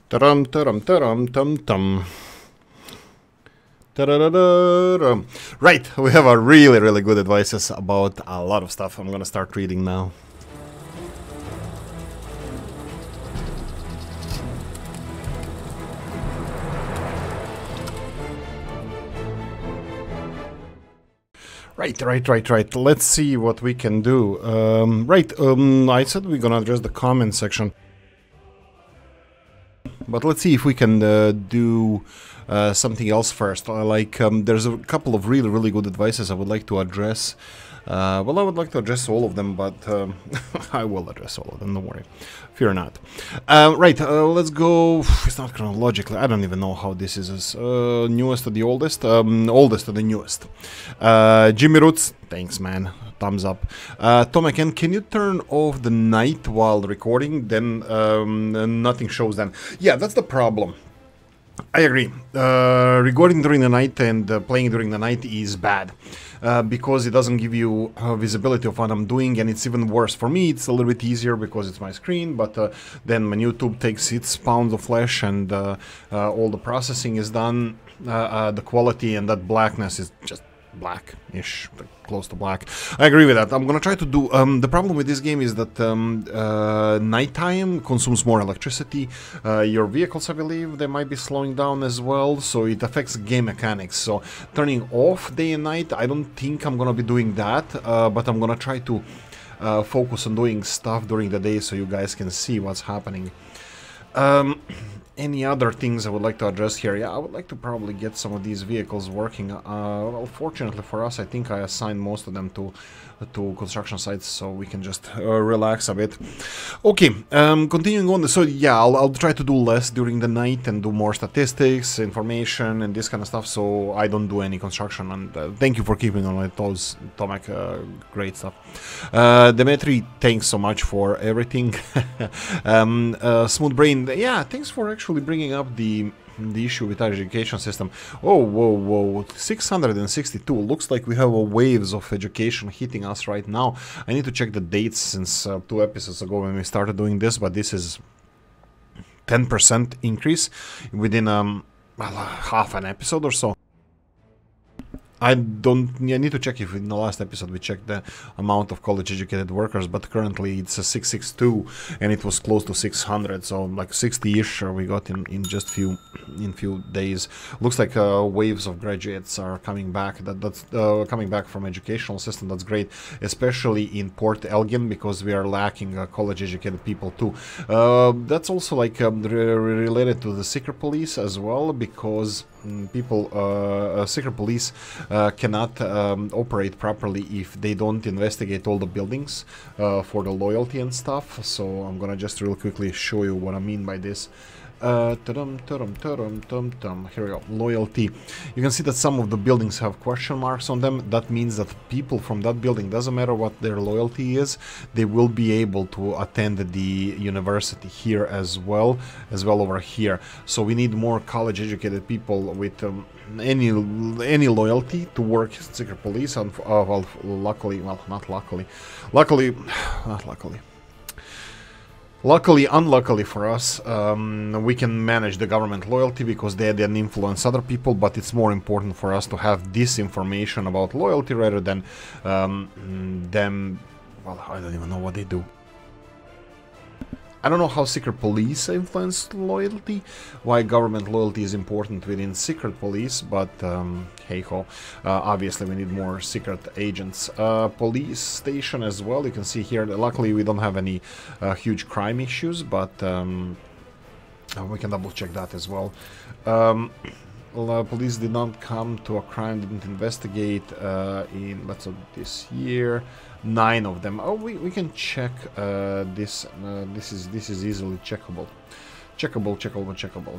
Taram taram taram tum tum. Ta-da-da-da-da. Right, we have a really good advices about a lot of stuff. I'm gonna start reading now. Right. Let's see what we can do. I said we're gonna address the comment section. But let's see if we can do something else first. There's a couple of really good advices I would like to address. Well, I would like to address all of them, but I will address all of them, don't worry. Fear not. Let's go. It's not chronologically. I don't even know how this is. Newest to the oldest? Oldest to the newest. Jimmy Roots, thanks, man. Thumbs up. Tomek, can you turn off the night while recording? Then nothing shows then. Yeah, that's the problem. I agree. Recording during the night and playing during the night is bad. Because it doesn't give you visibility of what I'm doing, and it's even worse for me. It's a little bit easier because it's my screen, but then when YouTube takes its pounds of flesh and all the processing is done, the quality and that blackness is just black-ish, close to black. I agree with that. I'm gonna try to do... the problem with this game is that nighttime consumes more electricity. Your vehicles, I believe, they might be slowing down as well, so it affects game mechanics. So turning off day and night, I don't think I'm gonna be doing that, but I'm gonna try to focus on doing stuff during the day so you guys can see what's happening. Any other things I would like to address here? Yeah, I would like to probably get some of these vehicles working. Well, fortunately for us, I think I assigned most of them to construction sites, so we can just relax a bit. Okay, continuing on. So yeah, I'll try to do less during the night and do more statistics, information, and this kind of stuff, so I don't do any construction. And thank you for keeping on my toes, Tomek. Great stuff. Demetri, thanks so much for everything. Smooth Brain, yeah, thanks for actually bringing up the issue with our education system. Oh, whoa, 662. Looks like we have waves of education hitting us right now. I need to check the dates since 2 episodes ago when we started doing this, but this is 10% increase within half an episode or so. I need to check if in the last episode we checked the amount of college-educated workers, but currently it's a 662 and it was close to 600, so like 60-ish we got in just few days. Looks like waves of graduates are coming back. That's coming back from educational system. That's great, especially in Port Elgin, because we are lacking college-educated people too. That's also like related to the secret police as well, because secret police cannot operate properly if they don't investigate all the buildings for the loyalty and stuff. So I'm gonna just real quickly show you what I mean by this. Here we go. Loyalty. You can see that some of the buildings have question marks on them. That means that people from that building, doesn't matter what their loyalty is, they will be able to attend the university here as well over here. So we need more college educated people with any loyalty to work secret police. And Luckily, unluckily for us, we can manage the government loyalty because they then influence other people, but it's more important for us to have this information about loyalty rather than them. Well, I don't even know what they do. I don't know how secret police influence loyalty, why government loyalty is important within secret police, but hey-ho, obviously we need more secret agents. Police station as well, you can see here, luckily we don't have any huge crime issues, but we can double check that as well. Police did not come to a crime, didn't investigate in, let's say, this year. 9 of them. Oh, we can check this. This is easily checkable. Checkable.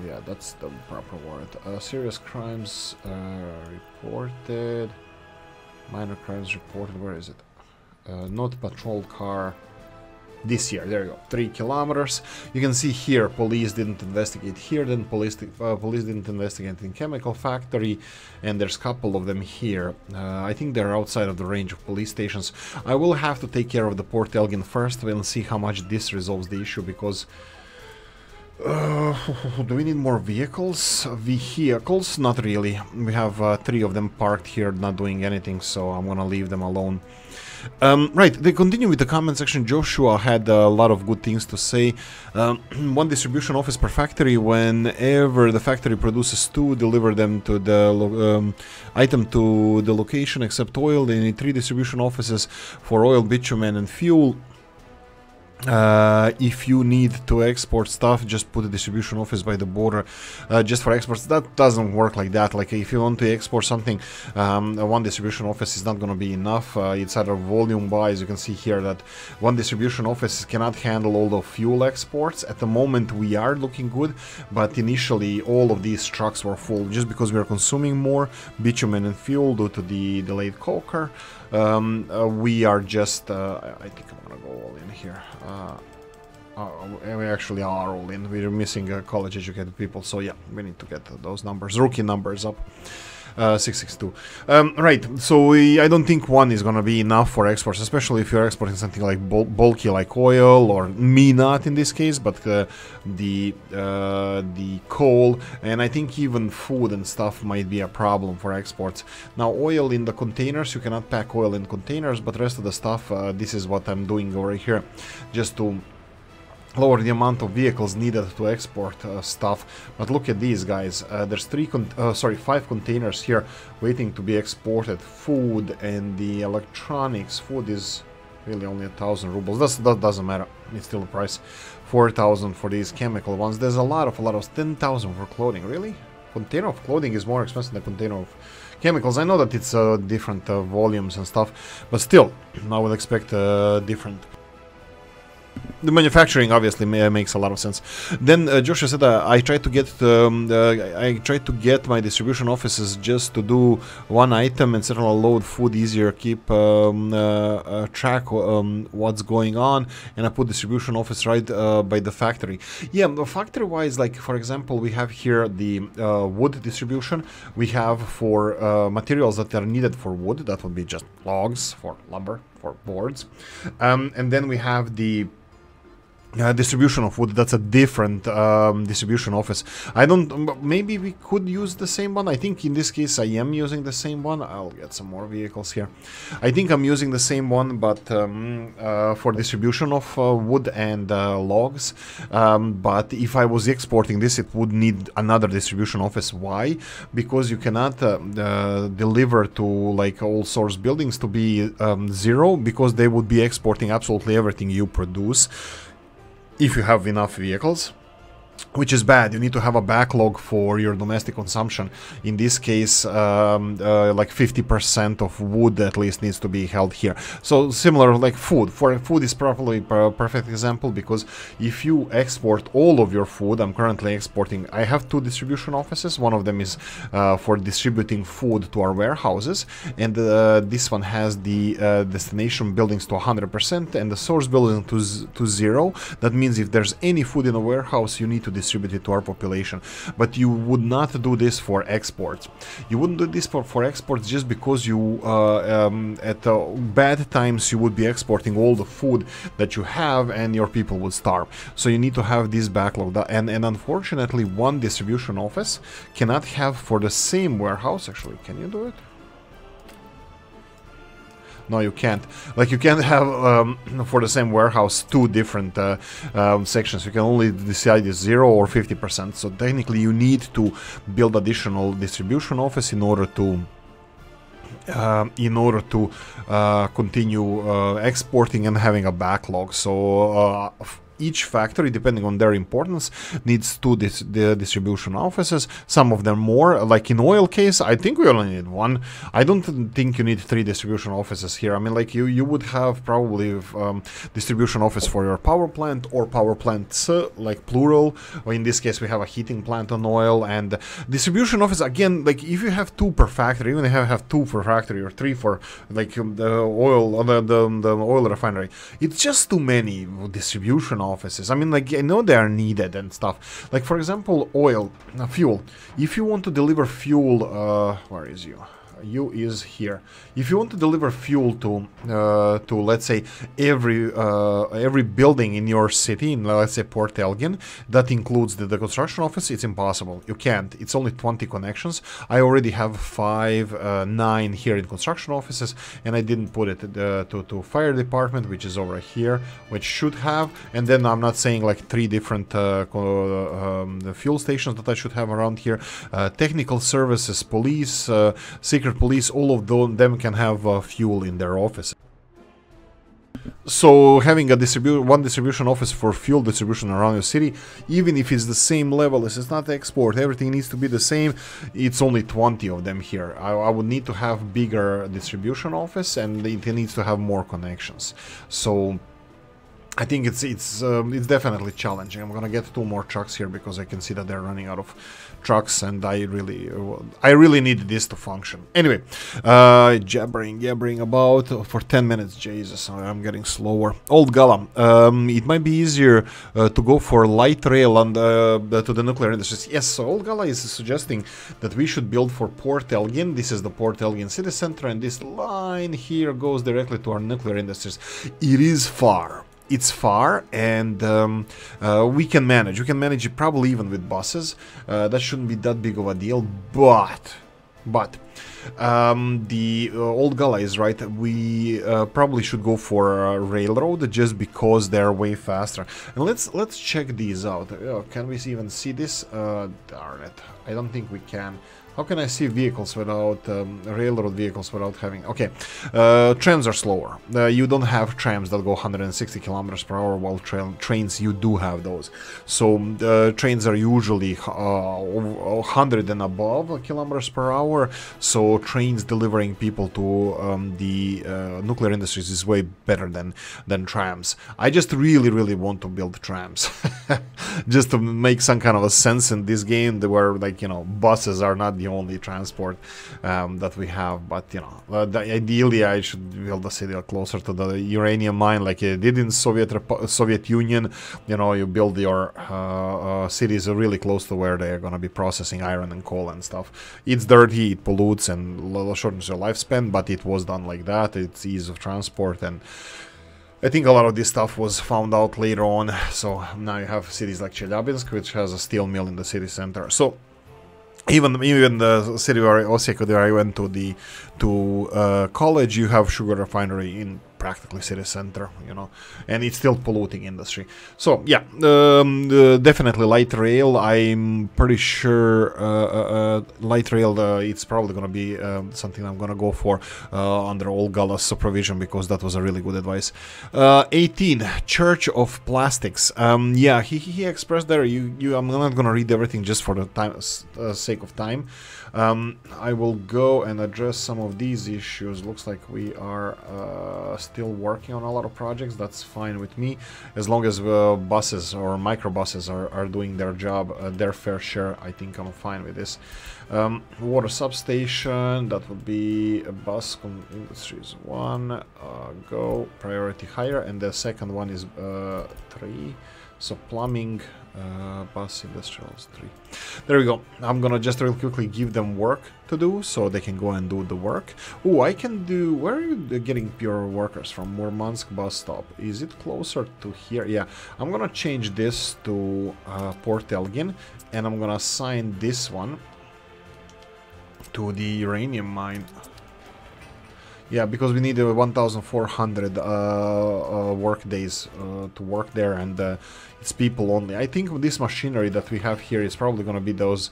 Yeah, that's the proper word. Serious crimes reported. Minor crimes reported. Where is it? Not patrolled car. This year, there you go, 3 kilometers. You can see here, police didn't investigate here, then police didn't investigate in chemical factory, and there's a couple of them here. I think they're outside of the range of police stations. I will have to take care of the Port Elgin first and see how much this resolves the issue, because Do we need more vehicles? Vehicles? Not really. We have 3 of them parked here, not doing anything, so I'm gonna leave them alone. Right, they continue with the comment section. Joshua had a lot of good things to say. One distribution office per factory. Whenever the factory produces 2, deliver them to the item to the location except oil. They need 3 distribution offices for oil, bitumen and fuel. If you need to export stuff, just put a distribution office by the border just for exports. That doesn't work like that. Like if you want to export something, one distribution office is not going to be enough. It's either volume wise. You can see here that one distribution office cannot handle all the fuel exports. At the moment we are looking good, but initially all of these trucks were full just because we are consuming more bitumen and fuel due to the delayed coker. We are just I think I'm gonna go all in here. We actually are all in. We're missing college educated people, so yeah, we need to get those numbers, rookie numbers up. 662. Right, so I don't think 1 is gonna be enough for exports, especially if you're exporting something like bulky like oil, or me not in this case, but the coal, and I think even food and stuff might be a problem for exports. Now oil in the containers, you cannot pack oil in containers, but the rest of the stuff, this is what I'm doing over here, just to lower the amount of vehicles needed to export stuff. But look at these guys. There's 5 containers here waiting to be exported. Food and the electronics. Food is really only 1,000 rubles. That doesn't matter. It's still a price. 4,000 for these chemical ones. There's a lot of 10,000 for clothing. Really? Container of clothing is more expensive than a container of chemicals. I know that it's different volumes and stuff, but still, I would expect different. The manufacturing obviously makes a lot of sense. Then Joshua said I tried to get my distribution offices just to do one item and certainly load food easier, keep track what's going on, and I put distribution office right by the factory. Yeah, factory wise, like for example, we have here the wood distribution. We have for materials that are needed for wood, that would be just logs, for lumber, for boards, and then we have the distribution of wood. That's a different distribution office. I don't, maybe we could use the same one. I think in this case I am using the same one. I'll get some more vehicles here. I think I'm using the same one, but for distribution of wood and logs. But if I was exporting this, it would need another distribution office. Why? Because you cannot deliver to like all source buildings to be 0, because they would be exporting absolutely everything you produce. If you have enough vehicles, which is bad. You need to have a backlog for your domestic consumption. In this case, like 50% of wood at least needs to be held here. So similar like food. For food is probably a perfect example, because if you export all of your food, I'm currently exporting, I have 2 distribution offices. One of them is for distributing food to our warehouses, and this one has the destination buildings to 100% and the source building to 0. That means if there's any food in a warehouse, you need to distribute it to our population. But you would not do this for exports. You wouldn't do this for exports just because you at bad times you would be exporting all the food that you have and your people would starve. So you need to have this backlog, and unfortunately one distribution office cannot have for the same warehouse. Actually, can you do it? No, you can't. Like, you can't have for the same warehouse 2 different sections. You can only decide 0 or 50%. So technically you need to build additional distribution office in order to continue exporting and having a backlog. So each factory, depending on their importance, needs 2 distribution offices. Some of them more. Like in oil case, I think we only need 1. I don't think you need 3 distribution offices here. I mean, like you would have probably distribution office for your power plant or power plants, like plural. Or in this case, we have a heating plant on oil, and distribution office again. Like if you have 2 per factory, even if you have 2 per factory or 3 for like the oil or the oil refinery, it's just too many distribution offices. I mean, like, I know they are needed and stuff. Like, for example, oil, fuel. If you want to deliver fuel, where is you? you is here. If you want to deliver fuel to let's say every building in your city, in let's say Port Elgin, that includes the construction office, it's impossible. You can't. It's only 20 connections. I already have 9 here in construction offices, and I didn't put it to fire department, which is over here, which should have. And then I'm not saying like 3 different fuel stations that I should have around here. Technical services, police, secret police, all of them can have fuel in their office. So having a one distribution office for fuel distribution around your city, even if it's the same level, this is not export, everything needs to be the same, it's only 20 of them here. I would need to have bigger distribution office, and it needs to have more connections. So I think it's definitely challenging. I'm gonna get 2 more trucks here because I can see that they're running out of trucks, and I really need this to function. Anyway, jabbering about for 10 minutes. Jesus, I'm getting slower. Old Gala. It might be easier to go for light rail and to the nuclear industries. Yes, so Old Gala is suggesting that we should build for Port Elgin. This is the Port Elgin city center, and this line here goes directly to our nuclear industries. It is far. It's far, and we can manage. We can manage it probably even with buses. That shouldn't be that big of a deal. But the Old Gala is right. We probably should go for a railroad just because they're way faster. And let's check these out. Can we even see this? Darn it! I don't think we can. How can I see vehicles without railroad vehicles without having? Okay, trams are slower. You don't have trams that go 160 kilometers per hour, while trains you do have those. So trains are usually 100 and above kilometers per hour. So trains delivering people to the nuclear industries is way better than trams. I just really want to build trams, just to make some kind of a sense in this game, where, like, you know, buses are not the only transport that we have. But, you know, ideally I should build a city closer to the uranium mine, like it did in Soviet Union. You know, you build your cities really close to where they're gonna be processing iron and coal and stuff. It's dirty, it pollutes, and shortens your lifespan, but it was done like that. It's ease of transport, and I think a lot of this stuff was found out later on. So now you have cities like Chelyabinsk, which has a steel mill in the city center. So even the city where I went to college, you have sugar refinery in practically city center, you know, and it's still polluting industry. So yeah, definitely light rail. I'm pretty sure light rail, it's probably gonna be something I'm gonna go for under Old Gala's supervision, because that was a really good advice. 18, Church of Plastics. Yeah, he expressed there. I'm not gonna read everything just for the sake of time. I will go and address some of these issues. Looks like we are still working on a lot of projects. That's fine with me, as long as buses or microbuses are doing their job, their fair share. I think I'm fine with this. Water substation, that would be a bus industries 1, go priority higher, and the second one is 3. So plumbing, bus industrials 3. There we go. I'm gonna just real quickly give them work to do, so they can go and do the work. Oh, I can do... Where are you getting your workers from? Murmansk bus stop. Is it closer to here? Yeah. I'm gonna change this to Port Elgin, and I'm gonna assign this one to the uranium mine. Yeah, because we need 1,400 work days to work there, and it's people only. I think this machinery that we have here is probably going to be those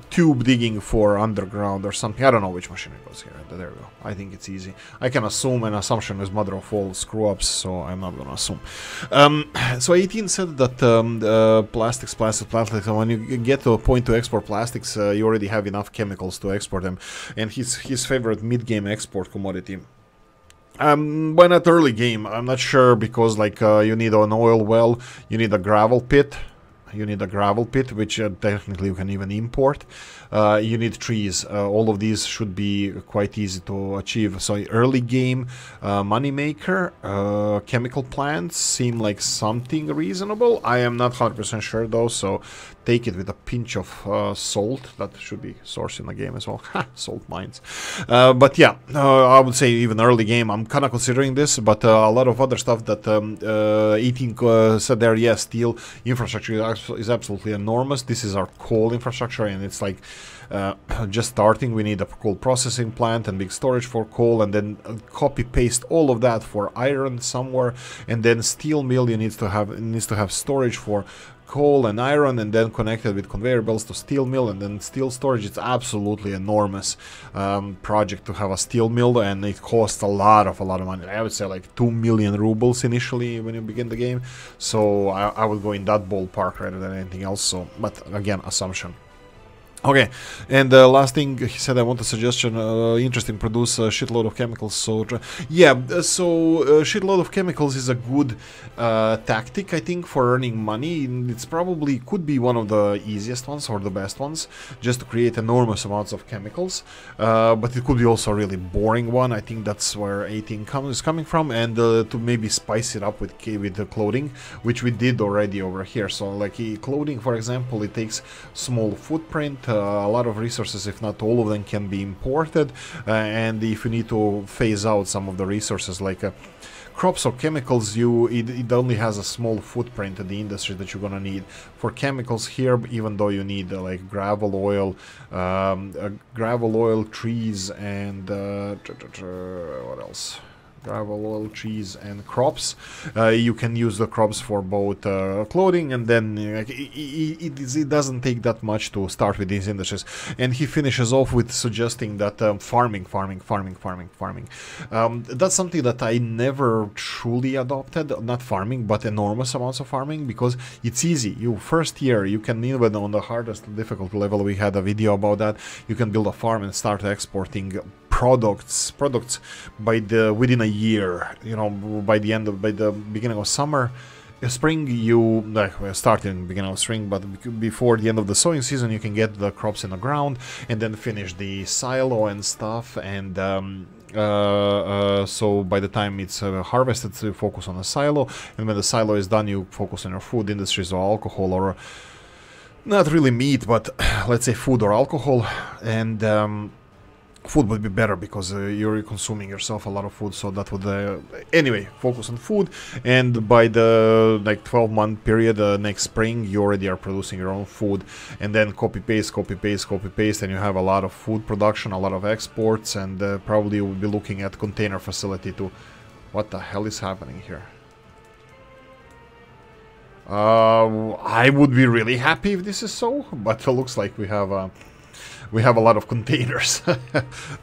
tube digging for underground or something. I don't know which machinery goes here. There we go. I think it's easy. I can assume, and assumption is mother of all screw-ups, so I'm not going to assume. So 18 said that plastics, when you get to a point to export plastics, you already have enough chemicals to export them. And his favorite mid-game export commodity. Why not early game? I'm not sure, because like you need an oil well, you need a gravel pit. Which technically you can even import. You need trees. All of these should be quite easy to achieve. So early game, moneymaker, chemical plants seem like something reasonable. I am not 100% sure though, so take it with a pinch of salt. That should be source in the game as well. Ha, salt mines. But yeah, I would say even early game, I'm kind of considering this, but a lot of other stuff that 18 said there, yes, steel infrastructure is absolutely enormous. This is our coal infrastructure, and it's like just starting. We need a coal processing plant and big storage for coal, and then copy paste all of that for iron somewhere, and then steel mill needs to have storage for coal and iron, and then connected with conveyor belts to steel mill, and then steel storage. It's absolutely enormous project to have a steel mill, and it costs a lot of money. I would say like 2 million rubles initially when you begin the game, so I would go in that ballpark rather than anything else. So, but again, assumption. Okay, and last thing he said, I want a suggestion. Interesting, produce a shitload of chemicals. So yeah, shitload of chemicals is a good tactic, I think, for earning money. It's probably could be one of the easiest ones or the best ones, just to create enormous amounts of chemicals. But it could be also a really boring one. I think that's where 18 is coming from, and to maybe spice it up with the clothing, which we did already over here. So like clothing, for example, it takes small footprint. A lot of resources, if not all of them, can be imported, and if you need to phase out some of the resources like crops or chemicals, it only has a small footprint in the industry that you're gonna need. For chemicals here, even though you need like gravel oil, trees, and what else? Gravel oil, trees, and crops. You can use the crops for both clothing, and then it doesn't take that much to start with these industries. And he finishes off with suggesting that farming. That's something that I never truly adopted. Not farming, but enormous amounts of farming, because it's easy. First year, you can, even on the hardest difficulty level, we had a video about that, you can build a farm and start exporting products within a year. By the beginning of summer, spring, you start in the beginning of spring, but before the end of the sowing season, you can get the crops in the ground and then finish the silo and stuff. And so by the time it's harvested, you focus on the silo, and when the silo is done, you focus on your food industries or alcohol, or not really meat, but let's say food or alcohol. And food would be better, because you're consuming yourself a lot of food, so that would anyway focus on food. And by the 12-month period next spring, you already are producing your own food, and then copy paste, and you have a lot of food production, a lot of exports, and probably you will be looking at container facility to... What the hell is happening here? I would be really happy if this is so, but it looks like we have a lot of containers.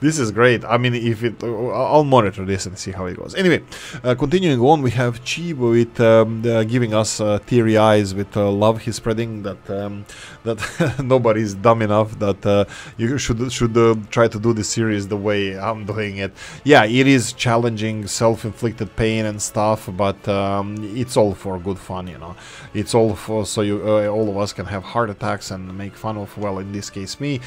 This is great. I mean, I'll monitor this and see how it goes. Anyway, continuing on, we have Chi with giving us teary eyes with love he's spreading, that nobody's dumb enough that you should try to do this series the way I'm doing it. Yeah, it is challenging, self-inflicted pain and stuff, but it's all for good fun, It's all for so all of us can have heart attacks and make fun of, well, in this case, me.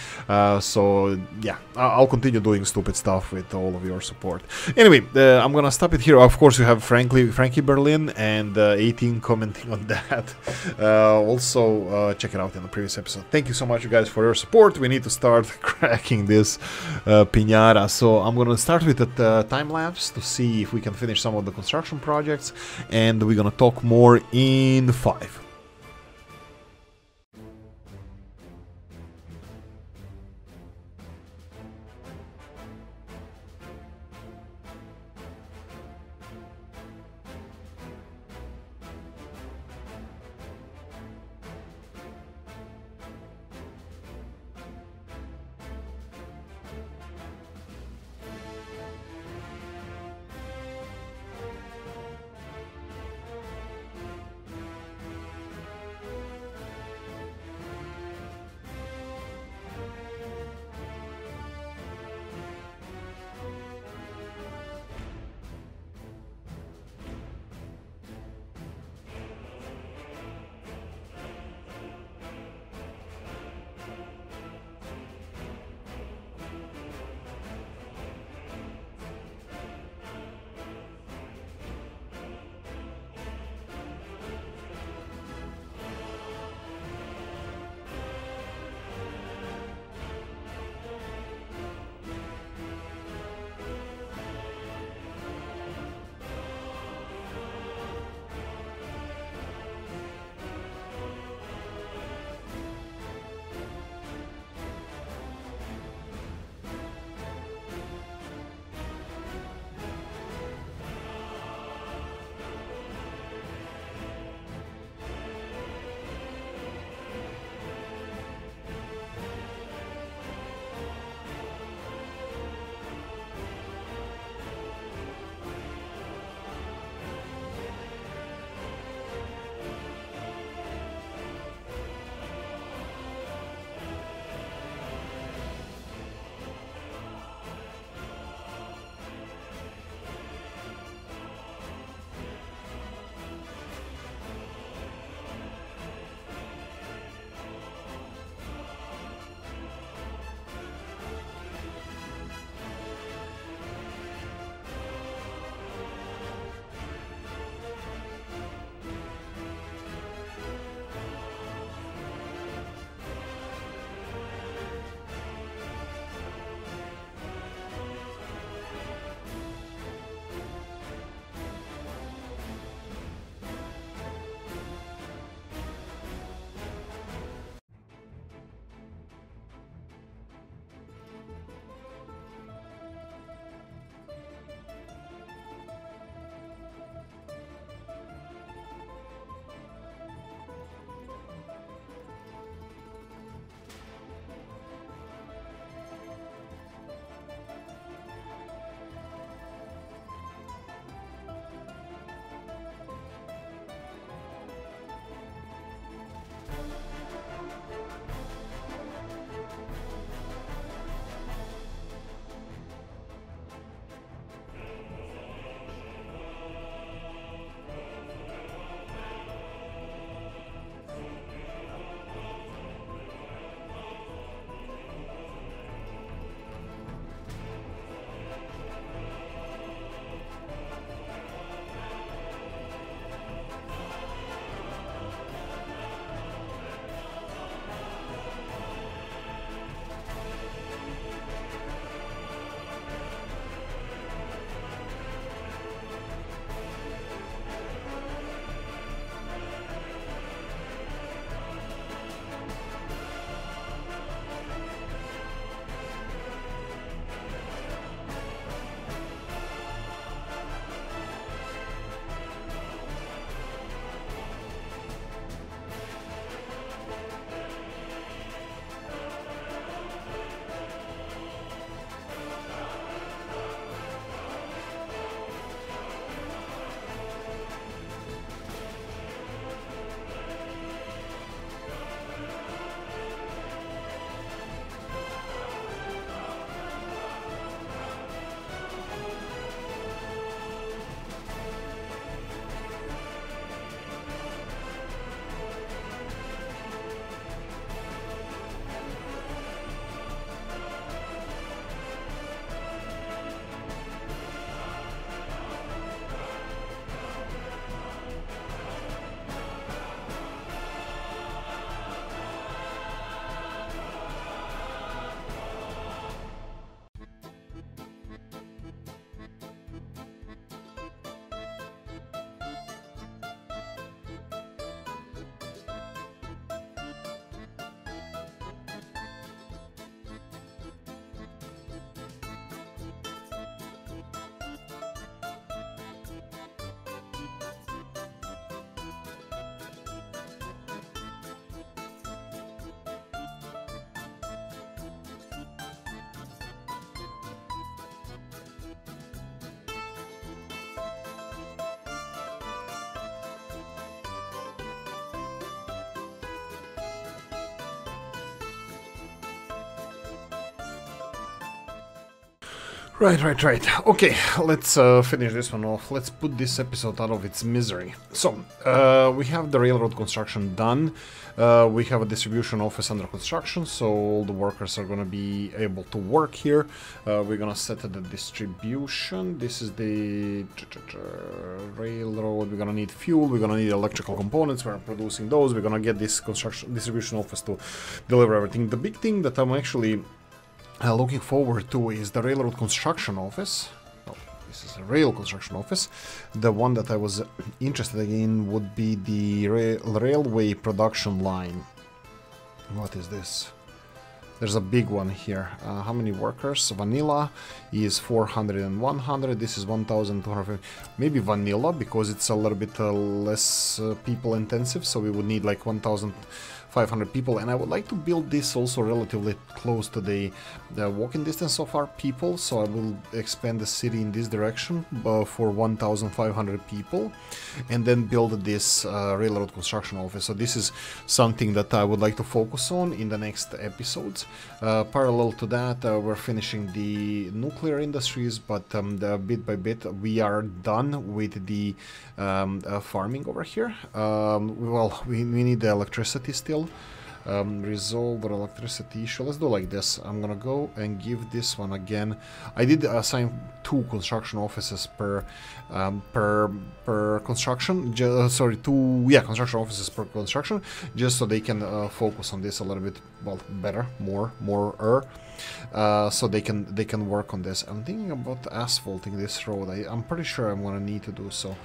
So yeah, I'll continue doing stupid stuff with all of your support. Anyway, I'm gonna stop it here. Of course, you have Frankie Berlin and 18 commenting on that. Also, check it out in the previous episode. Thank you so much, you guys, for your support. We need to start cracking this piñata. So I'm gonna start with the time lapse to see if we can finish some of the construction projects, and we're gonna talk more in 5. Right. Okay, let's finish this one off. Let's put this episode out of its misery. So, we have the railroad construction done. We have a distribution office under construction, so all the workers are gonna be able to work here. We're gonna set the distribution. This is the railroad. We're gonna need fuel. We're gonna need electrical components. We're producing those. We're gonna get this distribution office to deliver everything. The big thing that I'm actually looking forward to is the railroad construction office. Oh, this is a rail construction office. The one that I was interested in would be the railway production line. What is this? There's a big one here. How many workers? Vanilla is 400 and 100. This is 1,250. Maybe vanilla, because it's a little bit less people intensive, so we would need like 1,500 people, and I would like to build this also relatively close to the walking distance of our people, so I will expand the city in this direction for 1,500 people, and then build this railroad construction office. So this is something that I would like to focus on in the next episodes. Parallel to that, we're finishing the nuclear industries, but bit by bit we are done with the farming over here. Well, we need the electricity still. Resolve our electricity issue. Let's do like this. I'm gonna go and give this one again. I did assign 2 construction offices per construction. Sorry, 2 construction offices per construction, just so they can focus on this a little bit, well, better, more. So they can work on this. I'm thinking about asphalting this road. I'm pretty sure I'm gonna need to do so.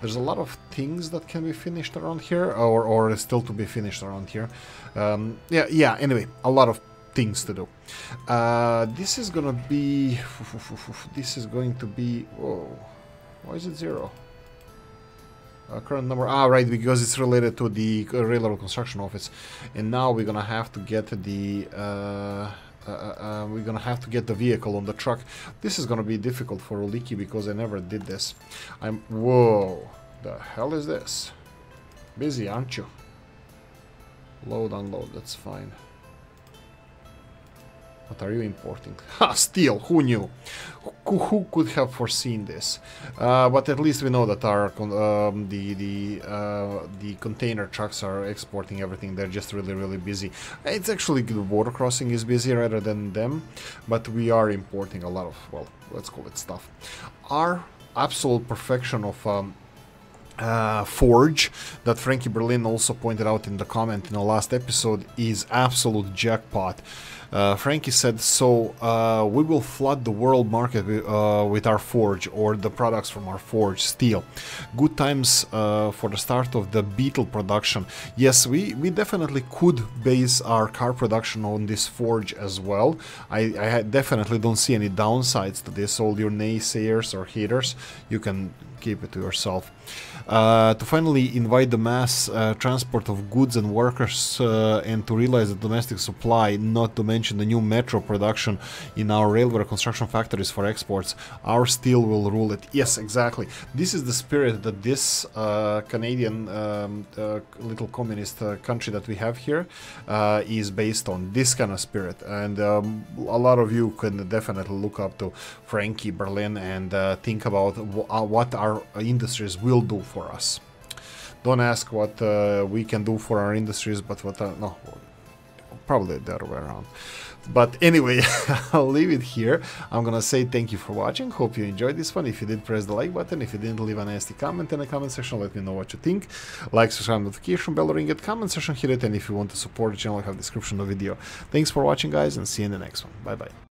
There's a lot of things that can be finished around here, or still to be finished around here. Anyway, a lot of things to do. This is gonna be. This is going to be. Whoa, why is it 0? Current number. Right, because it's related to the railroad construction office, and now we're gonna have to get the. We're gonna have to get the vehicle on the truck. This is gonna be difficult for Oolykee because I never did this. Whoa, the hell is this? Busy, aren't you? Load, unload, that's fine. What are you importing? Ha! Steel! Who knew? Who could have foreseen this? But at least we know that our the container trucks are exporting everything. They're just really busy. It's actually the border crossing is busy rather than them, but we are importing a lot of, well, let's call it stuff. Our absolute perfection of forge that Frankie Berlin also pointed out in the comment in the last episode is absolute jackpot. Frankie said, so we will flood the world market with our forge, or the products from our forge steel. Good times for the start of the Beetle production. Yes, we definitely could base our car production on this forge as well. I definitely don't see any downsides to this. All your naysayers or haters, you can keep it to yourself. To finally invite the mass transport of goods and workers and to realize the domestic supply, not to mention the new metro production in our railway construction factories for exports, our steel will rule it. Yes, exactly. This is the spirit that this Canadian little communist country that we have here is based on. This kind of spirit. And a lot of you can definitely look up to Frankie Berlin and think about what our industries will do for us. Don't ask what we can do for our industries, but what no, probably the other way around. But anyway, I'll leave it here. I'm gonna say thank you for watching. Hope you enjoyed this one. If you did, press the like button. If you didn't, leave a nasty comment in the comment section. Let me know what you think. Like, subscribe, notification bell, ring it, comment section, hit it. And if you want to support the channel, I have a description of the video. Thanks for watching, guys, and see you in the next one. Bye bye.